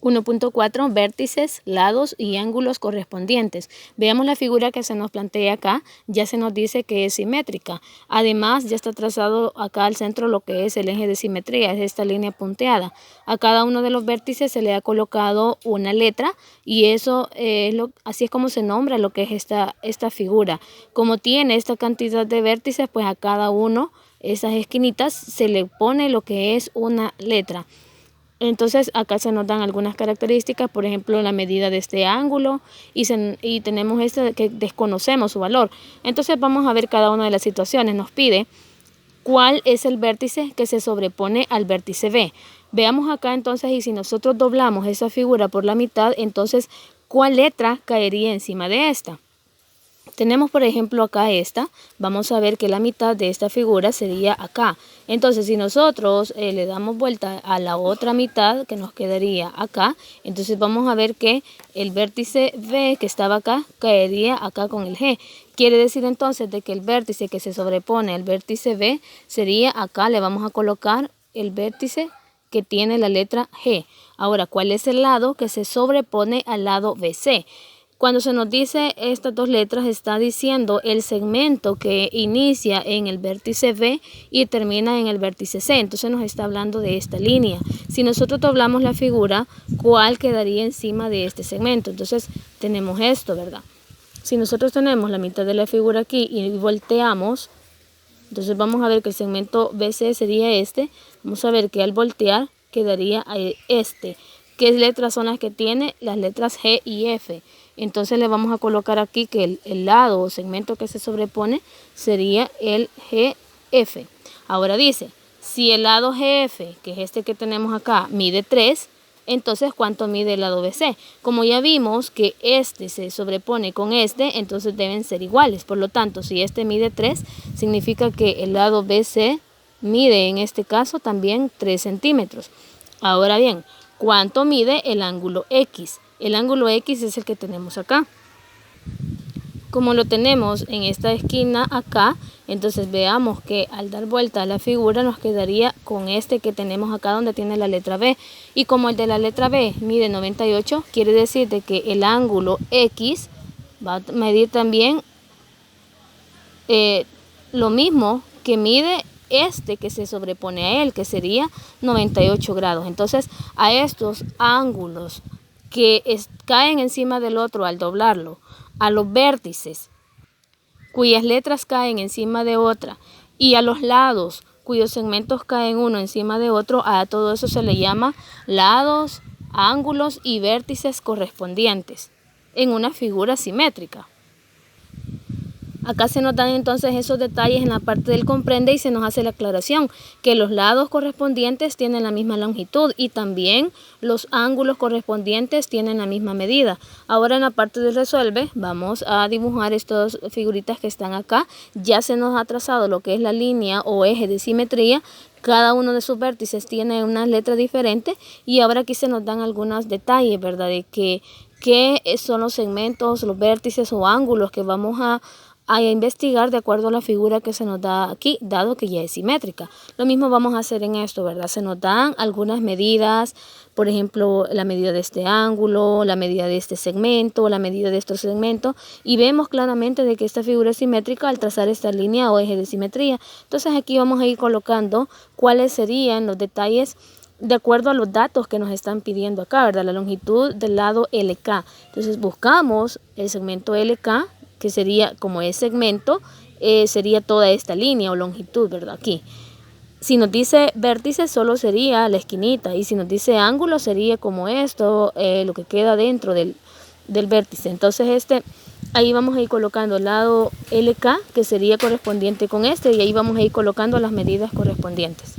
1.4 Vértices, lados y ángulos correspondientes. Veamos la figura que se nos plantea acá. Ya se nos dice que es simétrica. Además, ya está trazado acá al centro lo que es el eje de simetría, es esta línea punteada. A cada uno de los vértices se le ha colocado una letra y eso así es como se nombra lo que es esta figura. Como tiene esta cantidad de vértices, pues a cada uno, esas esquinitas, se le pone lo que es una letra. Entonces acá se nos dan algunas características, por ejemplo la medida de este ángulo y tenemos este que desconocemos su valor. Entonces vamos a ver cada una de las situaciones. Nos pide cuál es el vértice que se sobrepone al vértice B. Veamos acá entonces, y si nosotros doblamos esa figura por la mitad, entonces ¿cuál letra caería encima de esta? Tenemos por ejemplo acá esta, vamos a ver que la mitad de esta figura sería acá. Entonces si nosotros le damos vuelta a la otra mitad que nos quedaría acá, entonces vamos a ver que el vértice B que estaba acá caería acá con el G. Quiere decir entonces de que el vértice que se sobrepone al vértice B sería acá, le vamos a colocar el vértice que tiene la letra G. Ahora, ¿cuál es el lado que se sobrepone al lado BC? Cuando se nos dice estas dos letras, está diciendo el segmento que inicia en el vértice B y termina en el vértice C. Entonces nos está hablando de esta línea. Si nosotros doblamos la figura, ¿cuál quedaría encima de este segmento? Entonces tenemos esto, ¿verdad? Si nosotros tenemos la mitad de la figura aquí y volteamos, entonces vamos a ver que el segmento BC sería este. Vamos a ver que al voltear quedaría este. ¿Qué letras son las que tiene? Las letras G y F. Entonces le vamos a colocar aquí que el lado o segmento que se sobrepone sería el GF. Ahora dice, si el lado GF, que es este que tenemos acá, mide 3, entonces ¿cuánto mide el lado BC? Como ya vimos que este se sobrepone con este, entonces deben ser iguales. Por lo tanto, si este mide 3, significa que el lado BC mide en este caso también 3 centímetros. Ahora bien, ¿cuánto mide el ángulo X? El ángulo X es el que tenemos acá. Como lo tenemos en esta esquina acá, entonces veamos que al dar vuelta a la figura nos quedaría con este que tenemos acá donde tiene la letra B. Y como el de la letra B mide 98, quiere decir de que el ángulo X va a medir también lo mismo que mide este que se sobrepone a él, que sería 98 grados. Entonces a estos ángulos que caen encima del otro al doblarlo, a los vértices cuyas letras caen encima de otra y a los lados cuyos segmentos caen uno encima de otro, a todo eso se le llama lados, ángulos y vértices correspondientes en una figura simétrica. Acá se nos dan entonces esos detalles en la parte del comprende y se nos hace la aclaración que los lados correspondientes tienen la misma longitud y también los ángulos correspondientes tienen la misma medida. Ahora en la parte del resuelve vamos a dibujar estas figuritas que están acá. Ya se nos ha trazado lo que es la línea o eje de simetría. Cada uno de sus vértices tiene una letra diferente y ahora aquí se nos dan algunos detalles, ¿verdad? De qué son los segmentos, los vértices o ángulos que vamos a investigar de acuerdo a la figura que se nos da aquí, dado que ya es simétrica. Lo mismo vamos a hacer en esto, ¿verdad? Se nos dan algunas medidas, por ejemplo, la medida de este ángulo, la medida de este segmento, la medida de este segmento, y vemos claramente de que esta figura es simétrica al trazar esta línea o eje de simetría. Entonces aquí vamos a ir colocando cuáles serían los detalles de acuerdo a los datos que nos están pidiendo acá, ¿verdad? La longitud del lado LK. Entonces buscamos el segmento LK, que sería como es segmento, sería toda esta línea o longitud, ¿verdad? Aquí. Si nos dice vértice, solo sería la esquinita. Y si nos dice ángulo, sería como esto, lo que queda dentro del vértice. Entonces ahí vamos a ir colocando el lado LK, que sería correspondiente con este. Y ahí vamos a ir colocando las medidas correspondientes.